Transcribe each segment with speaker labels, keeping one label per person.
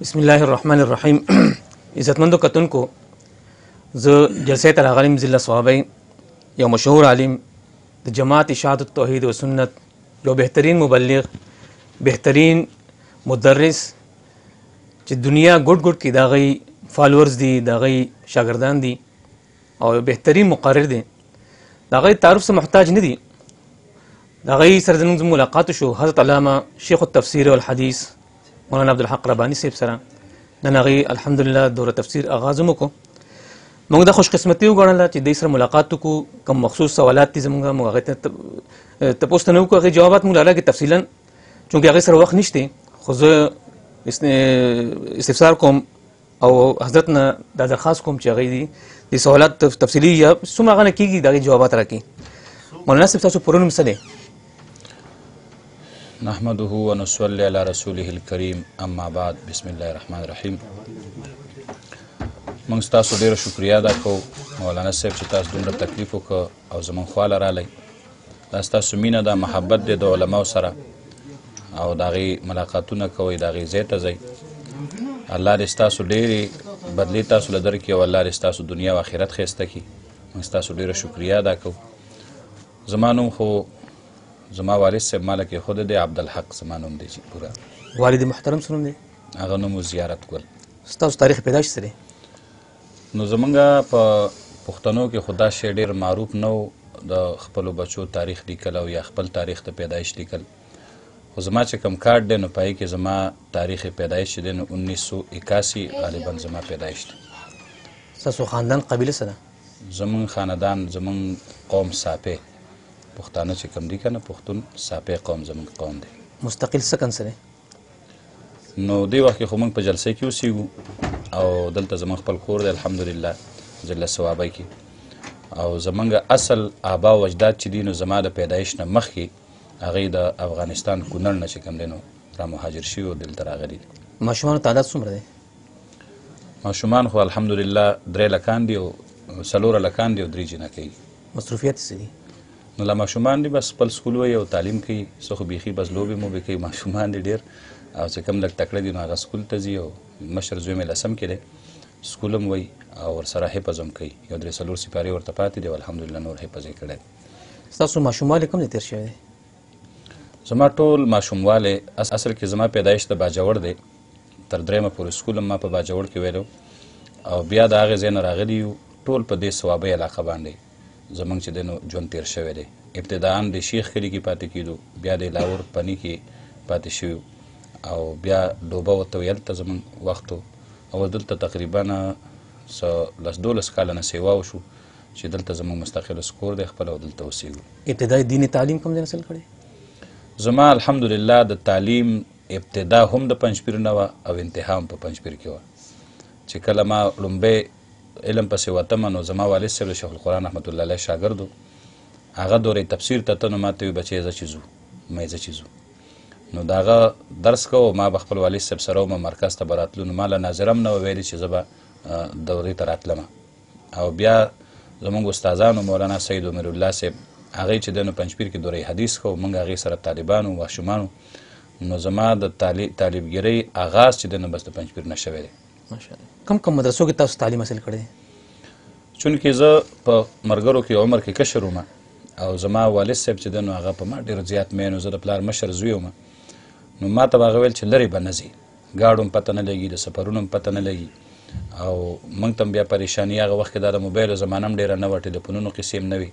Speaker 1: بسم الله الرحمن الرحیم. عزتمندو کتونکو، زه جلسې ته راغلم ضلع صوابۍ، یو مشهور عالم د جماعت اشاعت التوحید و سنت، یو بهترین مبلغ، بهترین مدرس چې دنیا ګوټ ګوټ کې د هغوی فالورز دي، د هغوی شاګردان دي، او بهترین مقرر دی. د هغوی تعارف څه محتاج نه دي. د هغوی سره زموږ ملاقات شو حضرت علامه شیخ التفسیر والحدیث مولانا عبدالحق ربانی صاحب سره. نن هغوی الحمدلله دوره تفسیر آغاز هم وکړو. موږ د خوش قسمتي وګڼله چې دوی سره ملاقات وکړو. کوم مخصوص سوالات دي زموږ، موږ هغوی ته تپوس ته نه وکړو. هغوی جوابات موږ له لږې تفصیلا، چونکې هغوی سره وخت نشته، خو زه استفسار کوم او حضرت نه دا درخواست کوم چې هغوی دي د سوالات تفصیلي یا څومره هغه نه کېږي د هغوی جوابات راکړي. مولانا صاحب تاسو پرون څه دی؟
Speaker 2: نحمده ونصلي على رسوله الكريم، اما بعد. بسم الله الرحمن الرحیم. موږ ستاسو ډیره شکریا ادا کوو مولانا صاحب چې تاسو دومره تکلیف وکړه او زموږ خواله رالی. دا ستاسو مینه ده، محبت دی د علماو سره، او د هغې ملاقاتونه کوئ، د هغې ځای ته ځئ. الله دې ستاسو ډېرې بدلې تاسو له درکړي او الله دې ستاسو دنیا او آخرت ښایسته کړي. موږ ستاسو ډیره شکریا ادا کوو. زما نوم خو زما والد صاحب ماله کېښوده دی، عبدالحق زما نوم دی چې پوره.
Speaker 1: والد محترم څه نوم دی؟
Speaker 2: هغه نوم زیارت ګل.
Speaker 1: ستاسو تاریخ پیدایش څه دی؟
Speaker 2: نو زمونږ په پښتنو کې خو دا شی ډېر معروف نه و، د خپلو بچو تاریخ لیکل او یا خپل تاریخ د پیدایش لیکل. خو زما چې کوم کارت دی نو په هغې کې زما تاریخ پیدایش چې دی نو 1981 غالبا زما پیدایش دی.
Speaker 1: ستاسو خاندان قبیله څه ده؟
Speaker 2: زمونږ خاندان، زمونږ قوم ساپی، پښتانه چې کوم دي که نه، پښتون ساپی قوم زمونږ قوم دی.
Speaker 1: مستقل سکن څه دی؟
Speaker 2: نو دې وخت کې خو موږ په جلسه کې اوسېږو او دلته زموږ خپل کور دی الحمدلله ضلع صوابۍ کې. او زمونږ اصل آبا و اجداد چې دي نو زما د پیدایش نه مخکې هغوی د افغانستان کونړ نه چې کوم دی نو را مهاجر شوي او دلته راغلي دي.
Speaker 1: ماشومانو تعداد څومره دی؟
Speaker 2: ماشومان خو الحمدلله 3 لکان دي او 4 لکان دي او 3 جنکۍ.
Speaker 1: مصروفیت څه دي؟
Speaker 2: نو لا ماشومان دي بس خپل سکول وایي او تعلیم کوي. څه خو بیخي بس لوبې موبې کوي ماشومان دي ډېر، او چې کوم لږ تکړه دي نو هغه سکول ته ځي. او مشر زوی مې 10م کې دی، سکول هم وایي او ورسره حفظ هم کوي. یو 3-4 سپارې ورته پاتې دي او الحمدلله نور حفظ یې کړی دی.
Speaker 1: ستاسو ماشوموالی کوم دی تېر شوی دی؟
Speaker 2: زما ټول ماشوموالی اصل کې زما پیدایش د باجوړ دی. تر 3مه پورې سکول هم ما په باجوړ کې ویلو او بیا د هغې ځای نه راغلي یو ټول په دې صوابۍ علاقه باندې زمونږ چې دی نو ژوند تېر شوی دی. ابتداءً د شیخ کلي کې پاتې کېدو، بیا د لاهور پني کې پاتې شوي او بیا ډوبه ورته ویل ته زمونږ وخت او دلته تقریبا 10-12 کاله نه سیوا وشو چې دلته زمونږ مستقل سکور دی خپل او دلته اوسېږو.
Speaker 1: ابتدایي دیني تعلیم کوم ځای حاصل کړی؟
Speaker 2: زما الحمدلله د تعلیم ابتدا هم د پنجپیر نه وه او انتها هم په پنجپیر کې وه. چې کله ما لومبی علم پسې وتمه نو زما والد صاحب د شیخ القرآن رحمت الله علیه شاګرد و. هغه دورې تفسیر ته ته نو ما ته وي بچی زه چې ځو مې زه چې ځو نو د هغه درس کوو. ما به خپل والد صاحب سره ومه مرکز ته به راتلو نو ما له ناظره هم نه ویلي چې زه به دورې ته راتلمه. او بیا زمونږ استادانو مولانا سید عمر الله صاحب هغوی چې دی نو پنجپیر کې دورې حدیث کوو، موږ هغې سره طالبانو ماشومانو. نو زما د طالبګیرۍ آغاز چې دی نو بس د پنجپیر نه شوی دی.
Speaker 1: ماشاءالله. کوم کوم مدرسو کې تاسو تعلیم حاصل کړی دی؟
Speaker 2: چونکې زه په ملګرو کې عمر کې کشر وم او زما والد صاحب چې دی نو هغه په ما ډېر زیات مین و. زه د پلار مشر زوی وم نو ما ته به هغه ویل چې لرې به نه ځې، ګاډو هم پته نه لګي، د سفرونو هم پته نه لګي. او موږ ته هم بیا پریشاني هغه وخت کې دا د موبایلو زمانه هم ډېره نه وه، ټلیفونونو قصې هم نه وي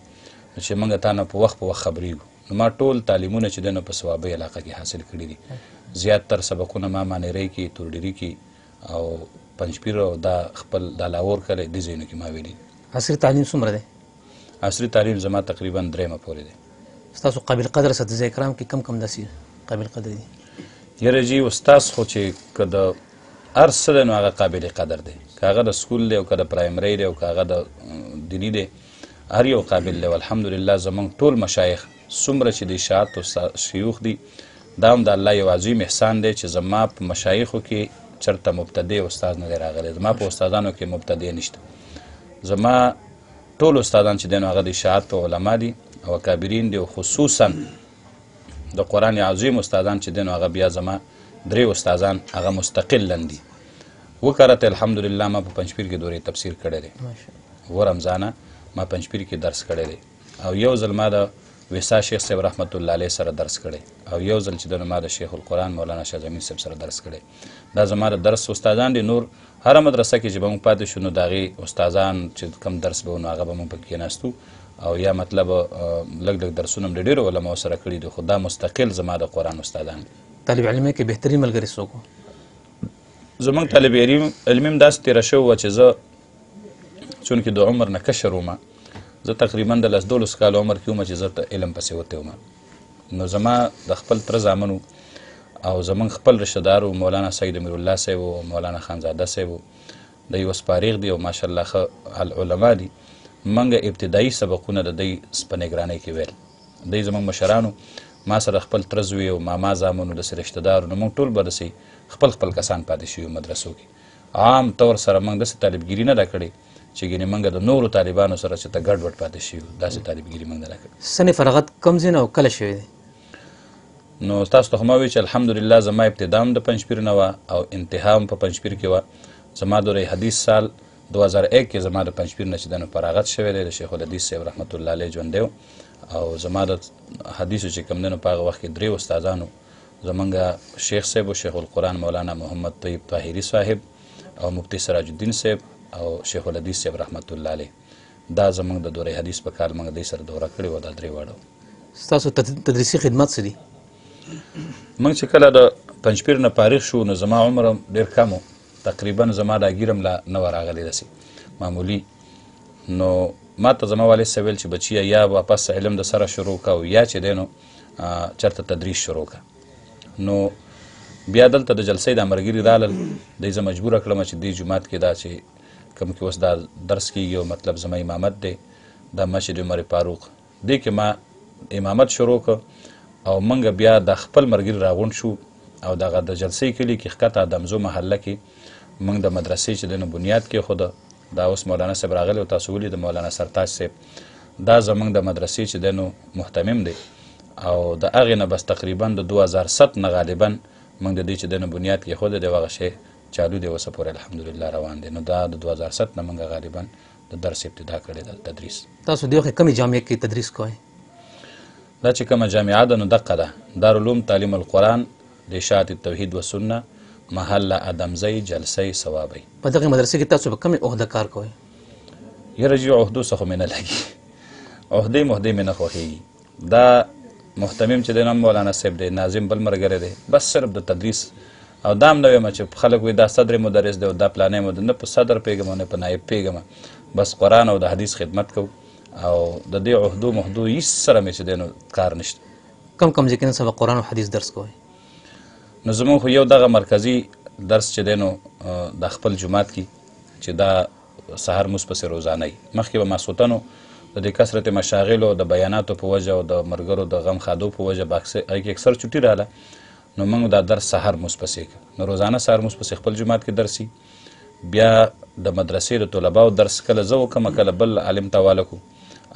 Speaker 2: چې موږ تا نه په وخت خبرېږو. نو ما ټول تعلیمونه چې دی نو په صوابۍ علاقه کې حاصل کړي دي. زیاتتر سبقونه ما مانیرۍ کې، تورډیري کې او پنجپیر او دا خپل دا لاهور کلی دې ځایونو کې ما ویلي.
Speaker 1: عصري تعلیم څومره دی؟
Speaker 2: عصري تعلیم زما تقریبا 3مه پورې دی.
Speaker 1: ستاسو قابل قدر اساتذه کرام کې کم کم داسې قابل قدر دي؟
Speaker 2: یاره جي استاد خو چې که د هر څه دی نو هغه قابل قدر دی، که هغه د سکول دی او که د پرایمرۍ دی او که هغه د دیني دی، هر یو قابل دی. الحمدلله زمونږ ټول مشایخ څومره چې د اشاعت او شیوخ دي دا هم د الله یو عظیم احسان دی چې زما په مشایخو کې چېرته مبتدی استاد نه دی راغلی. زما په استادانو کې مبتدی نشته. زما ټول استادان چې دی نو هغه د اشاعت علما دي او اکابرین دي، او خصوصا د قرآن عظیم استادان چې دی نو هغه بیا زما 3 استادان هغه مستقلا دي. وکړه الحمدلله ما په پنجپیر کې دورې تفسیر کړی دی و رمضانه ما پنجپیر کې درس کړی دی او یو ځل ما د وسا شیخ صاحب رحمت الله علیه سره درس کړی او یو ځل چې د ما د شیخ القرآن مولانا شاه زمین صاحب سره درس کړی دا زما د درس استادان دي نور هره مدرسه کې چې به موږ پاتې شو نو د هغې استادان چې کم درس به و نو هغه به موږ پکې کېناستو او یا مطلب لږ لږ درسونه مې د ډېرو علماو سره کړي دي خو دا مستقل زما د قرآن استادان دي.
Speaker 1: طالب علمۍ کې بهترین ملګری څوک و؟
Speaker 2: زموږ طالب علم هم داسې تېره شوې وه چې زه چونکې د عمر نه کشر وم زه تقریبا د 10-12 کالو عمر کې وم چې زه ته علم پسې وتی وم نو زما د خپل تره زامن او زمونږ خپل رشته دار مولانا سید امیرالله صاحب او مولانا خانزاده صاحب د یو سپارېغ دي او ماشاءالله ښه علما دي موږ ابتدایي سبقونه د دوی په نګرانۍ کې ویل دوی زموږ مشرانو ما سره خپل تره زوی او ماما زامنو داسې رشته دارو نو موږ ټول به داسې خپل خپل کسان پاتې شوي مدرسو کې عام طور سره موږ داسې طالبګیري نه ده کړې چې ګینې موږ د نورو طالبانو سره چې ته ګډ وډ پاتې شوي داسې طالبګیري موږ نه ده کړې.
Speaker 1: سن فراغت کوم ځای نه او کله شوی دی؟
Speaker 2: نو تاسو ته خو ما وایي چې الحمدلله زما ابتدا هم د پنجپیر نه وه او انتها هم په پنجپیر کې وه زما دوره حدیث سال 2001 کې زما د پنجپیر نه چې دی نو فراغت شوی دی د شیخ الحدیث صاحب رحمت الله علیه ژوندی او زما د حدیثو چې کوم دی نو په هغه وخت کې 3 استادانو زمونږ شیخ صاحب و شیخ القرآن مولانا محمد طیب طاهري صاحب او مفتی سراج الدین صاحب او شیخ الحدیث صاحب رحمت الله علیه دا زمونږ د دوره حدیث په کال موږ دوی سره دوره کړې وه دا 3 واړه.
Speaker 1: ستاسو تدریسي خدمت څه دي؟
Speaker 2: موږ چې کله د پنجپیر نه فارغ شو نو زما عمر هم ډېر کم و تقریبا زما دا ګیر هم لا نه وه راغلی داسې معمولي نو ما ته زما والد صاحب ویل چې بچیه یا واپس علم د سره شروع که او یا چې دی نو چېرته تدریس شروع که نو بیا دلته د جلسې دا ملګري رالل دی زه مجبوره کړم چې دې جومات کې دا چې کوم کې اوس دا درس کېږي او مطلب زما امامت دی دا مسجد عمر فاروق دې کې ما امامت شروع که او موږ بیا د خپل ملګري راغونډ شو او دغه د جلسې کلي کې ښکته دمزو محله کې موږ د مدرسې چې دی نو بنیاد کېښوده دا اوس مولانا صاحب راغلی او تاسو ولید مولانا سرتاج صاحب دا زموږ د مدرسې چې دی نو محتمم دی او د هغې نه بس تقریبا د 2007 نه غالبا موږ د دې چې دی نو بنیاد کېښوده دی هغه شی چالو دی اوسه پورې الحمدلله روان دی نو دا د 2007 نه موږ غالبا د درس ابتدا کړې ده تدریس.
Speaker 1: تاسو د وخت کمې جامعه کې تدریس کوئ؟
Speaker 2: دا چې کومه جامعه ده نو دقه ده دارالعلوم تعلیم القرآن د اشاعت التوحید و سنه محله ادمزی جلسه ثوابی.
Speaker 1: په دغه مدرسې کې تاسو په کومې عهده کار کوئ؟
Speaker 2: یاره جي عهدو څخه مې نه لګي عهدې مې نه خوښېږي دا محتمم چې دی نو مولانا صاحب دی ناظم بل ملګری دی بس صرف د تدریس او دا هم نه ویم چې خلک وایي دا صدر مدرس دی او دا پلانی مدرس نه په صدر پیږم نه په نایب پیږم بس قرآن او د حدیث خدمت کوو او د دې عهدو محدو هیڅ سره مې چې دی نو کار نشته.
Speaker 1: کم ځای کې نن سبا قرآن او حدیث درس کوئ؟
Speaker 2: نو زموږ خو یو دغه مرکزي درس چې دی نو د خپل جومات کې چې دا سهار مونځ پسې روزانه وي مخکې به ماسخوتنو د دې کثرت مشاغلو د بیاناتو په وجه او د ملګرو د غم خادو په وجه به هغې کې اکثر چوټي راله نو موږ دا درس سهار مونځ پسې نو روزانه سهار مونځ پسې خپل جومات کې درس بیا د مدرسې د طلباو درس کله زه وکړم کله بل عالم ته حواله کړو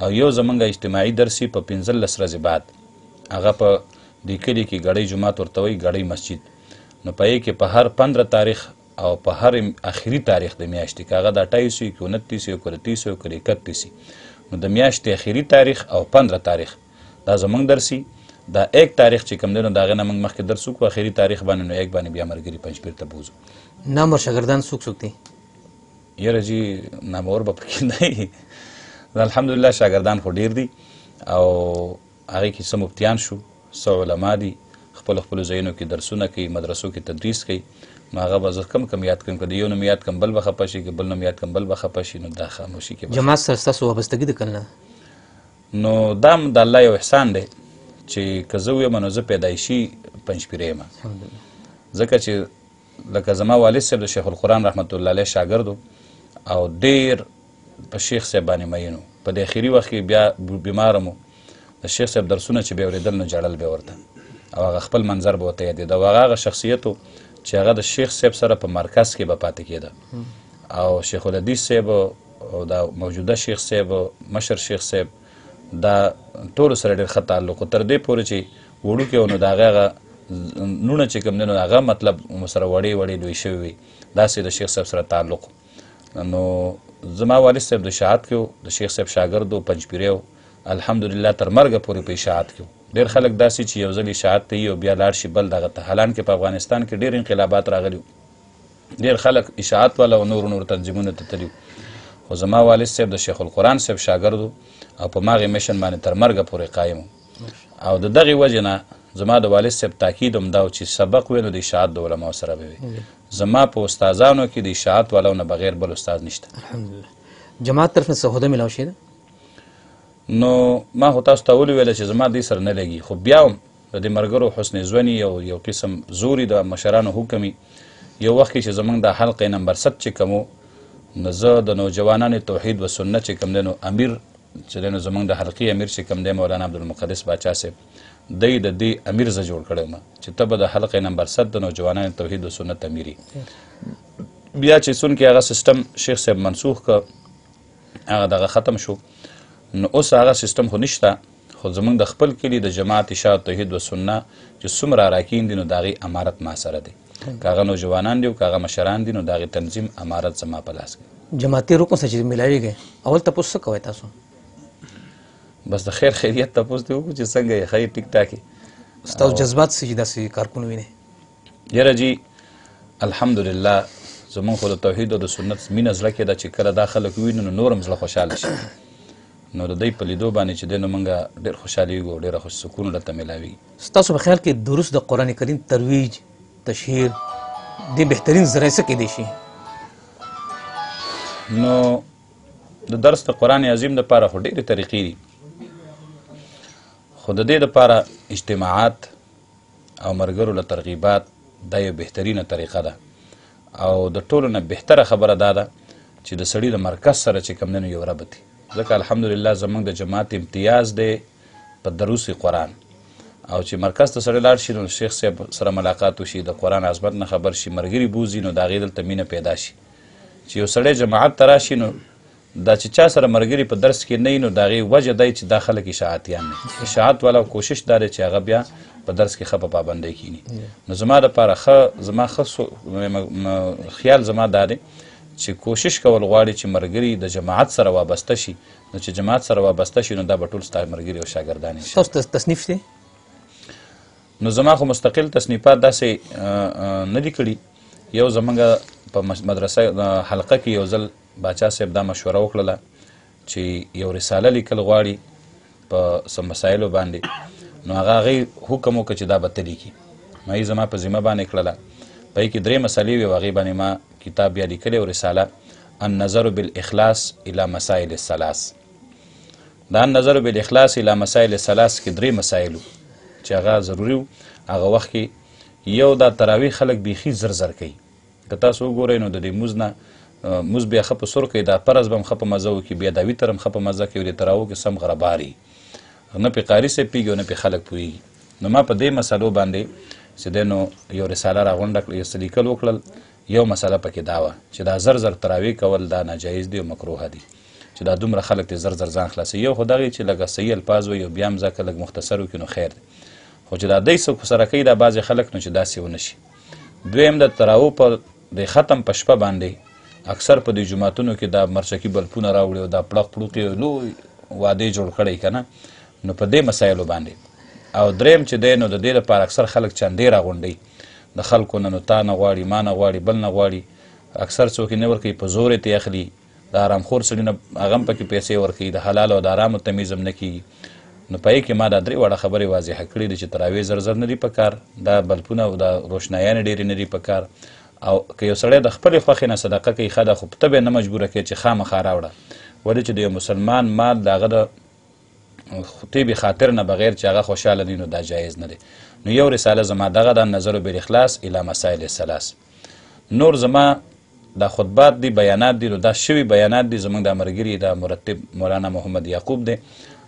Speaker 2: او یو زمونږ اجتماعي درس په 15 ورځې بعد هغه په دې کلي کې ګړۍ جومات ورته وایي ګړۍ مسجد نو په یې کې په هر 15 تاریخ او په هر آخري تاریخ د میاشتې که هغه د 28 وي که 29 وي که 30 وي که 31 نو د میاشتې آخري تاریخ او 15 تاریخ دا زمونږ درسي دا 1 تاریخ چې کوم دی نو د هغې نه موږ مخکې درس وکړو آخري تاریخ باندې نو 1 باندې بیا ملګري پنجپیر ته بوځو.
Speaker 1: نامور شاګردان څوک دي؟
Speaker 2: یاره جي نامور به پکې نه وي الحمدلله شاګردان خو ډېر دي او هغې کې څه مفتیان شو څه علما دي خپلو ځایونو کې درسونه کوي مدرسو کې تدریس کوي نو هغه به زه کم یاد کړم که د یو نوم یاد کړم بل به خفه شي که بل نوم یاد کړم بل به خفه شي نو دا خاموشي کې
Speaker 1: جماعت سره ستاسو وابستګي ده که نه؟
Speaker 2: نو دا هم د الله یو احسان دی چې که زه ویم نو زه پیدایشي پنجپیری یم ځکه چې لکه زما والد صاحب د شیخ القرآن رحمت الله علیه شاګرد او ډېر په شیخ صاحب باندې مین په د اخري وخت کې بیا بیماره مو د شیخ صاحب درسونه چې به اورېدل نو جړل به ورته او هغه خپل منظر به ورته یادېده او هغه شخصیت چې هغه د شیخ صاحب سره په مرکز کې به پاتې کېده او شیخ الحدیث صاحب او دا موجوده شیخ صاحب مشر شیخ صاحب دا ټولو سره ډېر ښه تعلق تر دې پورې چې وړوکی و نو د هغې هغه نونه چې کوم دی نو هغه مطلب سره وړې وړې لوی شوي وي داسې د شیخ صاحب سره تعلق نو زما والد صاحب د اشاعت کې و د شیخ صاحب شاګرد و پنجپیری و الحمدلله تر مرګه پورې په اشاعت کې و ډېر خلک داسې چې یو ځل اشاعت ته او بیا لاړ شي بل دغه ته حالان کې په افغانستان کې ډېر انقلابات راغلي ډېر خلک اشاعت والا او نور تنظیمونو ته تللي خو زما والد صاحب د شیخ القرآن صاحب شاګرد او په ماغې میشن باندې تر مرګه پورې قایم او د دغې وجې نه زما د والد صاحب تاکید هم دا و چې سبق وی نو د اشاعت د علماو سره به وي زما په استادانو کې د اشاعت والاو نه بغیر بل استاد نشته
Speaker 1: الحمدلله جماعت طرف نه څه هده میلاو شوې ده
Speaker 2: نو ما خو تاسو ته ولیویله چې زما دې سره نه لګي خو بیا هم د دې ملګرو حسن ظني یو قسم زوري د مشرانو حکمي یو وخت کې چې زموږ د حلقې نمبر 7 چې کوم نو زه د نوجوانانو توحید و سنت چې کوم دی نو امیر چې دی نو زموږ د حلقې امیر چې کوم دی مولانا عبدالمقدس باچا صاحب دی د دې امیر زه جوړ کړی وم چې ته به د حلقې نمبر 7 د نوجوانانو توحید و سنت امیري بیا چې څونکې هغه سیستم شیخ صاحب منسوخ که هغه دغه ختم شو نو اوس هغه سیستم خو نشته خو زموږ د خپل کلي د جماعت اشاعت توحید و سنت چې څومره اراکین دي نو د هغې امارت ما سره دی که هغه نوجوانان دي او که هغه مشران دي نو د هغې تنظیم امارت زما په لاس کې
Speaker 1: جماعتي رکن سره چې میلاویږئ اول تپوس څه کوئ تاسو
Speaker 2: بس د خیر خیریت تپوس دې وکړو چې څنګه یې ښه ټیک ټاک یې
Speaker 1: ستاسو جذبات څه چې داسې کارکونه وینئ
Speaker 2: یاره جي الحمدلله زمونږ خو د توحید او د سنت مینه زړه کې ده چې کله دا خلک ووینو نو نور هم زړه خوشحاله شي نو د دوی په لیدو باندې چې دی نو موږ ډېر خوشحالېږو او ډېره خوش سکون راته میلاویږي
Speaker 1: ستاسو په خیال کې درست د قرآن کریم ترویج تشهیر دې بهترین ذریعه څه کیدی شي
Speaker 2: نو د درس د قرآن عظیم دپاره خو ډېرې طریقې دي خو د دې دپاره اجتماعات او ملګرو له ترغیبات دا یو بهترینه طریقه ده او د ټولو نه بهتره خبره دا ده چې د سړي د مرکز سره چې کوم دی نو یو ربط ځکه الحمدلله زموږ د جماعت امتیاز دی په دروس قرآن او چې مرکز ته سړی لاړ شي نو شیخ صاحب سره ملاقات وشي د قرآن عظمت نه خبر شي ملګري بوځي نو د هغې دلته مینه پیدا شي چې یو سړی جماعت ته راشي نو دا چې چا سره ملګري په درس کې نه وي نو د هغې وجه دی چې دا خلک اشاعتیان نه اشاعت والا کوشش دا دی چې هغه بیا په درس کې ښه په پابندۍ کښېني نو زما دپاره ښه خیال زما دا دی چې کوشش کول غواړي چې ملګري د جماعت سره وابسته شي نو چې جماعت سره وابسته شي نو دا به ټول ستا ملګري او شاګردان شي
Speaker 1: تاسو تصنیف دی
Speaker 2: نو زما خو مستقل تصنیفات داسې نه دي کړي یو زموږ په مدرسه حلقه کې یو ځل باچا صاحب دا مشوره وکړله چې یو رساله لیکل غواړي په څه مسایلو باندې نو هغه هغې حکم وکړه چې دا به ته لیکي ما یې زما په ذمه باندې کړله په یې کې 3 مسلې وې هغې باندې ما کتاب بیا لیکلی او رساله النظر بالاخلاص الى مسائل الثلاث دا النظر بالاخلاص الى مسائل الثلاث کې 3 مسایل چې هغه ضروري و هغه وخت کې یو دا تراویح خلک بیخي زر زر کوي که تاسو وګورئ نو د دې مونځ نه مونځ بیا ښه په سور کوي دا فرض به هم ښه په مزه وکړي بیا دا ویتر هم ښه په مزه کوي د تراویحو کې سم غرباري نه پې قاري صاحب پوهېږي او نه پې خلک پوهېږي نو ما په دې مسلو باندې چې دی نو یو رساله راغونډه کړه یو څه لیکل وکړل یو مسله پکې دا وه چې دا زر زر تراویح کول دا ناجایز دی او مکروه دی چې دا دومره خلک دې زر زر ځان خلاصوي یو خو دغې چې لږه صحیح الفاظ وي او بیا هم ځکه لږ مختصر وکړي نو خیر دی خو چې دا دی څوک سره کوي دا بعضې خلک نو چې داسې ونه شي دویم د تراویح په د ختم په شپه باندې اکثر په دې جوماتونو کې دا مرچکي بلپونه راوړي او دا پړق پړوقې لوی وعدې جوړ کړی که نه نو په دې مسایلو باندې او دریم چې دی نو د دې لپاره اکثر خلک چندې راغونډوي د خلکو نه نو تا نه غواړي ما نه غواړي بل نه غواړي اکثر څوک یې نه ورکوي په زور یې اخلي د ارامخور سړي نه هغه هم پکې پیسې ورکوي د حلال او د حرامو تمیز هم نه کېږي نو په یې کې ما دا 3 واړه خبرې واضحه کړي دي چې تراویح زر زر نه دي په کار دا بلپونه او د روشنایانې ډېرې نه دي په کار او که یو سړی د خپلې خوښې نه صدقه کوي ښه ده خو ته به یې نه مجبوره کوې چې خامخا راوړه ولې چې د یو مسلمان مال د هغه د طیب خاطر نه بغیر چې هغه خوشحاله دي نو دا جایز نه دی نو یو رساله زما دغه د نظر بالاخلاص الی مسائل الثلاث نور زما دا خطبات دي بیانات دي نو دا شوي بیانات دي زموږ د ملګري د مرتب مولانا محمد یعقوب دی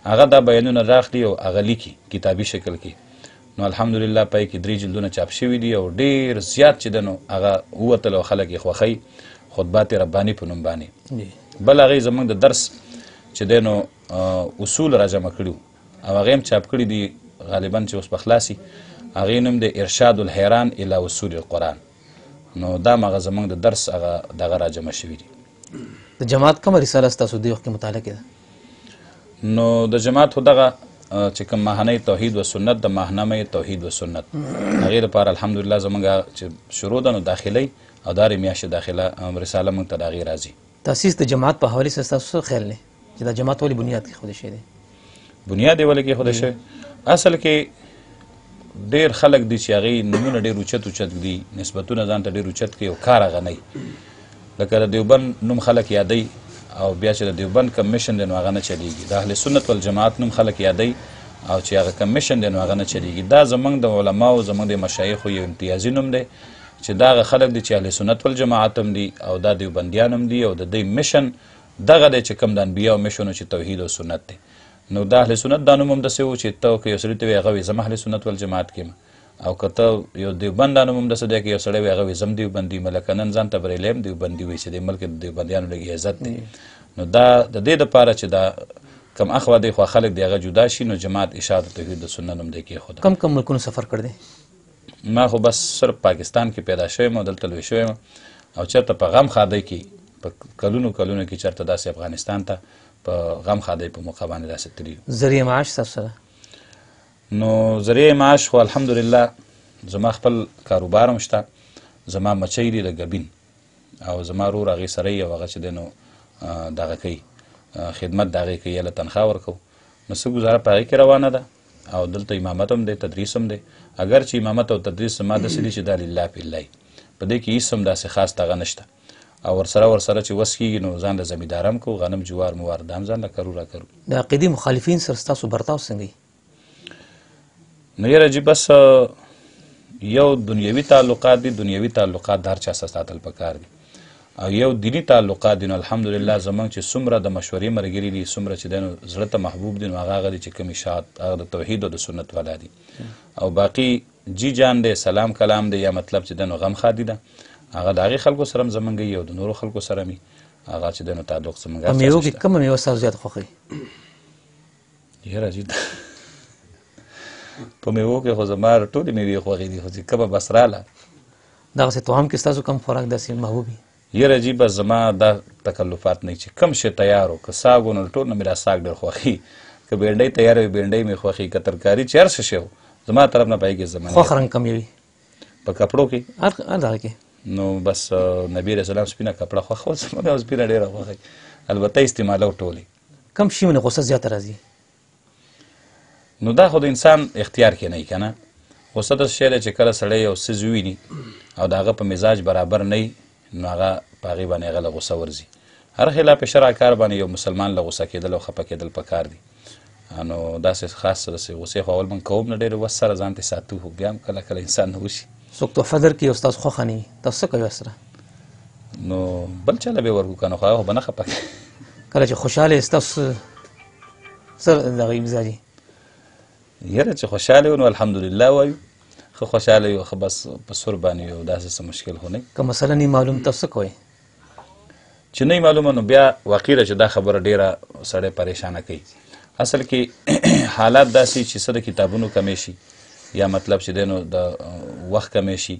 Speaker 2: هغه دا بیانونه راخلي او هغه لیکي کتابي شکل کې نو الحمدلله پای کې 3 جلدونه چاپ شوي دي او ډېر زیات چې دی نو هغه ووتل او خلک یې خوښوي خطبات رباني په نوم باندې بل هغې زموږ د درس چې دی نو اصول را جمع کړي او هغې هم چاپ کړي دي غالبا چې اوس به خلاصي هغې نوم دی ارشاد الحیران الی اصول القرآن. نو دا مغه زموږ د درس هغه دغه راجمع شوي دي.
Speaker 1: د جماعت کومه رساله ستاسو دې وخت کې مطالعه کېده؟
Speaker 2: نو د جماعت خو دغه چې کوم ماهنۍ توحید و سنت د ماهنامه توحید و سنت هغې لپاره الحمدلله زموږ چې شروع ده نو داخلۍ او دا میاشتې داخله رساله موږ ته د هغې راځي.
Speaker 1: تاسیس د جماعت په حوالې سره ستاسو څه خیال دی چې دا جماعت ولې بنیاد کېښودی شوی دی؟
Speaker 2: بنیاد یې ولې کېښودی شوی؟ اصل کې ډېر خلک دي چې هغې نومونه ډېر اوچت اوچت دي، نسبتونه ځان ته ډېر اوچت کوي او کار هغه نه وي. لکه د دیوبند نوم خلک یادوي او بیا چې د دیوبند کم مشن دی نو هغه نه چلیږي. د اهل سنت والجماعت نوم خلک یادوي او چې هغه کم مشن دی نو هغه نه چلیږي. دا زموږ د علماو زموږ د مشایخو یو امتیازي نوم دی چې دا هغه خلک دي چې اهل سنت والجماعت هم دي او دا دیوبندیان هم دي او د دوی مشن دغه دی چې کوم د انبیاو مشن چې توحید او سنت دی. نو د اهل سنت دا نوم هم داسې و چې ته که یو سړي ته وایي هغه وایي زه اهل سنت والجماعت کې یم، او که ته یو دیوبند دا نوم هم داسې دی که یو سړی وایي هغه وایي زه هم دیوبندي یم. لکه نن ځان ته بریلی هم دیوبندي وایي چې د ملک د دیوبندیانو لږ عزت دی. نو دا د دې دپاره چې دا کم اخوا دی خوا خلک دی هغه جدا شي نو جماعت اشاعت توحید د سنت نوم دی کېښوده.
Speaker 1: کم کم ملکونو سفر کړی دی؟
Speaker 2: ما خو بس صرف پاکستان کې پیدا شوی یم او دلته لوی شوی یم او چېرته په غم خادۍ کې په کلونو کلونو کې چېرته داسې افغانستان ته په غم خادۍ په موقع باندې داسې تللي یو.
Speaker 1: ذریعه معاش ستاسو سره؟
Speaker 2: نو ذریعه معاش خو الحمدلله زما خپل کاروبار هم شته. زما مچۍ دي د ګبین او زما رور هغې سره یي او هغه چې دی نو دغه کوي خدمت د هغې کوي یا له تنخوا ورکوو نو څه ګزاره په هغې کې روانه ده او دلته امامت هم دی تدریس هم دی. اگر چې امامت او تدریس زما داسې دي چې دا لله فی الله په دې کې هېڅ هم داسې خاص دغه نشته او ورسره چې وس کېږي نو ځان له زمیندار هم کوو، غنم جوار موار دا هم ځان له کرو راکرو.
Speaker 1: د عقیدي مخالفین سره ستاسو برتاو څنګه وي؟
Speaker 2: نو یاره جي بس یو دنیوي تعلقات دي، دنیوي تعلقات د هر چا سره ساتل پکار دي او یو دینی تعلقات دي. نو الحمدلله زموږ چې څومره د مشورې ملګري دي څومره چې دی نو زړه ته محبوب دي نو هغه هغه دي چې کوم اشاعت هغه د توحید او د سنت والا دي او باقي جی جان دی سلام کلام دی یا مطلب چې دی نو غم خادي ده هغه د هغې خلکو سره هم زموږ وي او د نورو خلکو سره مي هغه چې دی نو تعلق زموږ
Speaker 1: په میوو کې کومه میوه ستاسو زیات خوښوي؟
Speaker 2: یاره جي په میوو کې خو زما ټولې میوې خوښې دي خو چې کومه بس راله
Speaker 1: دغسې طعام کې ستاسو کم خوراک داسې محبوب وي؟
Speaker 2: یاره جي بس زما دا تکلفات نه چې کم شی تیار و که ساګ و نو ټول نه مې را ساګ ډېر خوښي که بینډۍ تیاره وي بینډۍ مې خوښي که ترکاري چې هر څه شی و زما طرف نه په هغې کې زما
Speaker 1: خوښ رنګ کم وي
Speaker 2: په کپړو کې
Speaker 1: هر دغه کې
Speaker 2: نو بس نبي علیه السلام سپینه کپړه خوښول زما بیا سپینه ډېره خوښوي البته استعمالو ټولې.
Speaker 1: کم شي ونه غوسه زیاته راځي؟
Speaker 2: نو دا خو د انسان اختیار کې نه وي که نه. غوسه داسې شی دی چې کله سړی یو څیز وویني او د هغه په مزاج برابر نه وي نو هغه په هغې باندې هغه له غوسه ورځي. هر خلاف شرع کار باندې یو مسلمان له غوسه کېدل او خفه کېدل پکار دي. نو داسې خاص داسې غوسې خو اول موږ کوو نه ډېرې وس سره ځان ته ساتو خو بیا هم کله کله انسان نه وشي.
Speaker 1: څوک تحفه درکړي او ستاسو خوښه نه وي تاسو څه کوئ ورسره؟
Speaker 2: نو بل چا له به ورکو که نو خو هغه خو به نه خفه کوي.
Speaker 1: کله چې خوشحاله ستاسو څه دغه مزاجي؟
Speaker 2: یاره چې خوشحاله یو نو الحمدلله وایو ښه خوشحاله یو ښه بس په سور باندې یو داسې څه مشکل خو نه
Speaker 1: که مثلا نه معلوم تاسو څه کوئ؟
Speaker 2: چې نه معلومه نو بیا واقع ده چې دا خبره ډېره سړی پریشانه کوي. اصل کې حالات داسې چې څه د کتابونو کمی شي یا مطلب چې دی نو د وخت کمی شي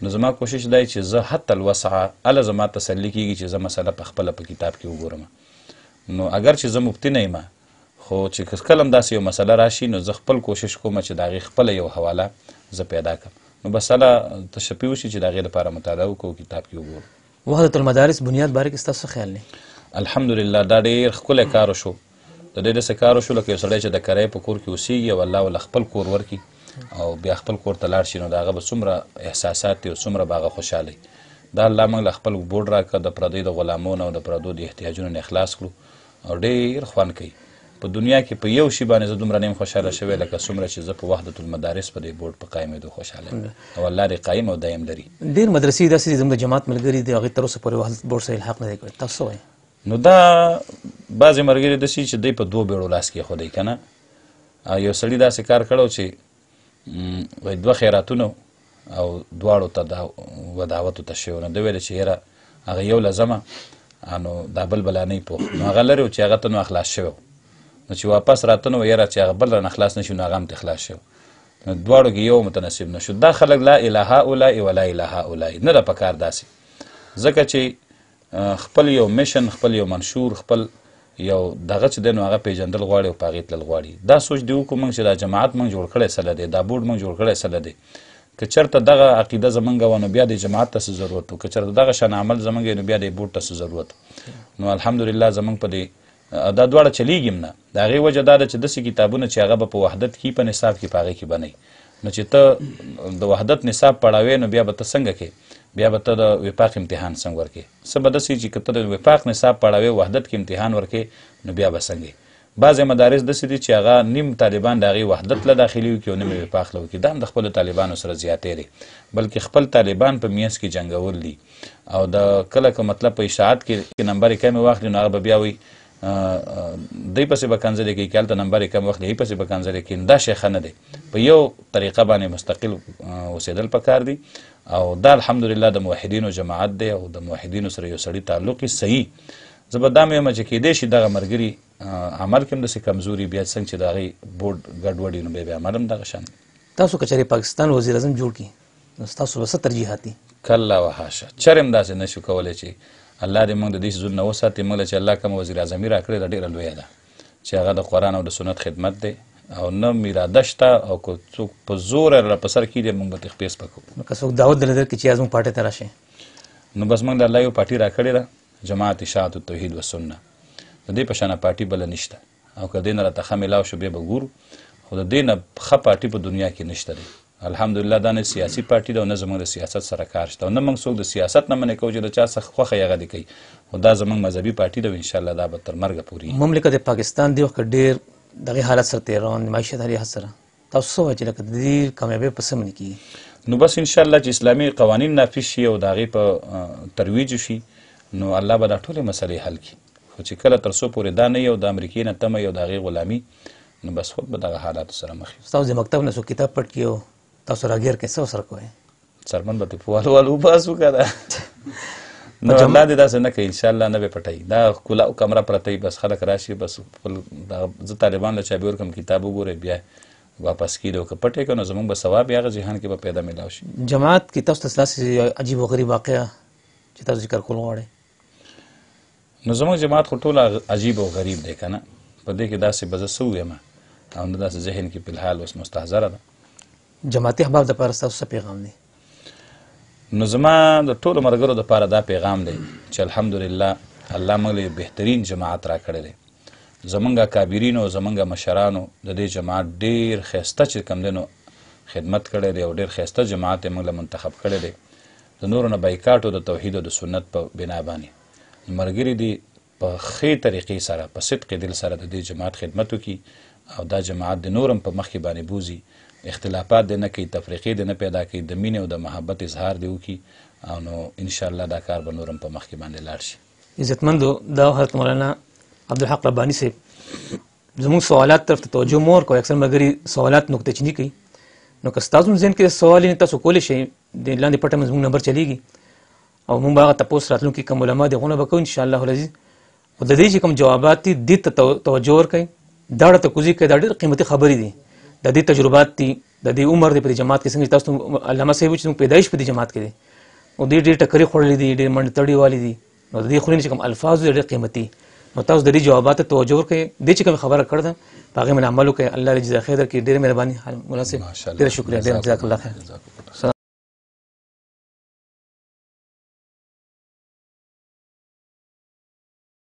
Speaker 2: نو زما کوشش دی چې زه حتی الوسعه هله زما تسلي کېږي چې زه مسله په خپله په کتاب کې وګورم. نو اگر چې زه مفتي نه یم خو چې کله هم داسې یو مسله راشي نو زه خپل کوشش کوم چې د هغې خپله یو حواله زه پیدا کړم نو بس هله تشفي وشي چې د هغې لپاره مطالعه وکړو کتاب کې وګورو.
Speaker 1: وحدت المدارس بنیاد باره کې ستاسو خیال دی؟
Speaker 2: الحمدلله دا ډېر ښکلی کار وشو. د دې داسې کار وشو لکه یو سړی چې د کرایې په کور کې اوسېږي او الله ورله خپل کور ورکړي او بیا خپل کور ته لاړ شي نو د هغه به څومره احساسات دي او څومره به هغه خوشحاله دا الله موږ له خپل بورډ راکړه د پردیو د غلامونو او د پردو د احتیاجونو نه خلاص کړو او ډېر خوند کوي. په دنیا کې په یو شي باندې زه دومره نه یم خوشحاله شوی لکه څومره چې زه په وحدت المدارس په دې بورډ په قایمېدو خوشحاله یم او الله دې قایم او دایم لري.
Speaker 1: ډېر مدرسې داسې دي زموږ د جماعت ملګري دي هغې تر اوسه پورې وحدت بورډ سره الحاق نه دی کړی تاسو څه وایئ؟
Speaker 2: نو دا بعضې ملګري داسې چې دوی په دوو بیړو لاس کېښودی که نه. یو سړي داسې کار کړی چې دوه خیراتونه او دواړو ته دعوتو ته شوی نو ده ویل چې یاره هغه یو له ځمه نو دا بل بلا نه پوخ نو هغه لرې و چې هغه ته نو اخلاص شوی نو چې واپس راته نو یاره چې هغه بل رانه خلاص نه شي نو هغه هم ته خلاص شوی دواړو کې یو متناسب نشو. دا خلک لا اله هؤلاء ولا اله هؤلاء نه ده پکار داسې، ځکه چې خپل یو میشن، خپل یو منشور، خپل یو دغه چې دی نو هغه پیژندل غواړي او په هغې تلل غواړي. دا سوچ دی وکړو موږ چې دا جماعت موږ جوړ کړی سله دی، دا بورډ موږ جوړ کړی سله دی. که چېرته دغه عقیده زمونږ وه نو بیا د جماعت ته څه ضرورت و، که چېرته دغه شان عمل زمونږ نو بیا د بورډ ته څه ضرورت. نو الحمدلله زمونږ په دې دا دواړه چلیږي هم نه. د هغې وجه دا ده چې داسې کتابونه چې هغه به په وحدت کې په نصاب کې په هغې کې به نه وي، نو چې ته د وحدت نصاب پړاوې نو بیا به ته څنګه کې، بیا به ته د وفاق امتحان څنګه ورکې. څه به داسې چې که ته د وفاق نصاب پړاوې وحدت کې امتحان ورکې نو بیا به څنګه. بعضې مدارس داسې دي چې هغه نیم طالبان د هغې وحدت له داخلي وکړي او نیم یې وفاق له وکړي. دا هم د خپلو طالبانو سره زیاتې دی، بلکې خپل طالبان په میانځ کې جنګول دي. او د کله که مطلب په اشاعت کې نمبر کمې واخلي نو هغه به بیا وایي دی پسې به کنځلې کوي، که هلته نمبر کم واخلي هی پسې به کنځلې کوي. دا شی ښه نه دی. په یو طریقه باندې مستقل اوسېدل پکار دي. او دا الحمدلله د موحدینو جماعت دی او د موحدینو سره یو سړي تعلق یې صحیح. زه به دا مې وایم چې کیدای شي دغه ملګري عمل کې هم داسې کمزوري بیا څنګه چې د هغې بورډ ګډوډي نو بیا عمل هم دغه شان.
Speaker 1: تاسو که چېرې پاکستان وزیر اعظم جوړ کړي نو ستاسو به څه ترجیحات دي؟
Speaker 2: کله وحاشه چرې هم داسې نه شو کولی چې الله دې موږ د دې څیزونو نه وساتي. موږ له چې الله کومه وزیر اعظمي راکړې ده ډېره لویه ده چې هغه د قرآن او د سنت خدمت دی او نه میراده شته. او که څوک په زوره را په سر کېږي موږ به تخپې سپکو.
Speaker 1: نو که څوک دعوت درله درکړي چې یا زموږ پارټۍ ته راشئ
Speaker 2: نو بس موږ د الله یو پارټي راکړې ده، جماعت اشاعت التوحید والسنه. د دې په شانه پارټي بله نشته. او که دې نه راته ښه میلاو شو بیا به ګورو، خو د دې نه ښه پارټي په دنیا کې نشته دی. الحمدلله دا نه سیاسي پارټي ده او نه زموږ د سیاست سره کار شته او نه موږ څوک د سیاست نه منې کوو چې د چا څه خوښه یې هغه دې کوي. خو دا زموږ مذهبي پارټي ده او انشاءالله دا به تر مرګه پورې.
Speaker 1: مملکت پاکستان دی وخت کې ډېر دغې حالت سره تېر روان دی، معیشت حالت سره. تاسو څه وایئ چې لکه د دې کامیابۍ په څه باندې کېږي؟
Speaker 2: نو بس انشاءالله چې اسلامي قوانین نافذ شي او د هغې په ترویج شي نو الله به دا ټولې مسلې حل کړي. خو چې کله تر څو پورې دا نه وي او د امریکې نه تمه او د هغې غلامي نو بس خود به دغه حالاتو سره مخ وي.
Speaker 1: ستاسو د مکتب نه څوک کتاب پټ کړي او تاسو راګیر کړئ، څه ورسره کوئ؟
Speaker 2: څرمن به ترې په والو وباسو که ده نو الله دې داسې نه کوي انشاءالله، نه به پټوي. دا کلاو کمره پرته وي بس خلک راشي بس خپل زه طالبان له چابې ورکړم کتاب وګورئ بیا واپس کړي. او که پټ یې کړو نو زموږ به ثواب یې هغه ذهن کې به پیدا میلاو شي.
Speaker 1: جماعت کې تاسو ته داسې عجیب و غریب واقعه چې تاسو ذکر کول غواړئ؟
Speaker 2: نو زموږ جماعت خو ټوله عجیب او غریب دی که نه. په دې کې داسې به زه څه ووایم او نه داسې ذهن کې فلحال اوس مستحضره ده.
Speaker 1: جماعتي احباب دپاره ستاسو څه پیغام دی؟
Speaker 2: نو زما د ټولو ملګرو دپاره دا پیغام دی چې الحمدلله الله موږ له بهترین جماعت راکړی دی. زمونږ کابرینو زمونږ مشرانو د دې جماعت ډېر ښایسته چې کوم دی نو خدمت کړی دی او ډېر ښایسته جماعت یې موږ له منتخب کړی دی. د نورو نه بایکاټ او د توحید او د سنت په بنا باندې ملګري دي په ښې طریقې سره په صدق دل سره د دې جماعت خدمت وکړي او دا جماعت د نورم په مخکې باندې بوزي، اختلافات دې نه کوي، تفریقې دې نه پیدا کوي، د مینې او د محبت اظهار دې وکړي او نو انشاءالله دا کار به نورم په مخکې باندې لاړ شي.
Speaker 1: عزتمندو دا حضرت مولانا عبدالحق رباني صاحب زموږ سوالات طرف ته توجه مو ورکوئ. اکثر ملګري سوالات نکته چیني کوي، نو که ستاسو ذهن کې سوال یې تاسو کولی شئ د لاندې پټه مې زموږ نمبر چلیږي او موږ به هغه تپوس راتلونکي کوم علما دي هغونه به کوو انشاءالله العزیز. خو د دې چې کوم جوابات دي دې ته توجه ورکوئ، دا ته کوزي کوي. دا ډېر قیمتي خبرې دي، د دې تجربات دي، د دې عمر دی په دې جماعت کې. څنګه چې تاسو علامه صاحب چې پیدایش په دې جماعت کې دی او دې ډېر ټکرې خوړلې دي، ډېر منډې تړې والې دي، نو د دې خولې نه چې کوم الفاظ دي ډېر قیمتي. نو تاسو د دې جواباتو توجه ورکوئ، دې چې کوم خبره کړې ده په هغې باندې عمل وکړئ. الله دې جزا خیر درکړي. ډېره مهرباني مولا صاحب، ډېره شکریه، ډېر جزاک الله خیر.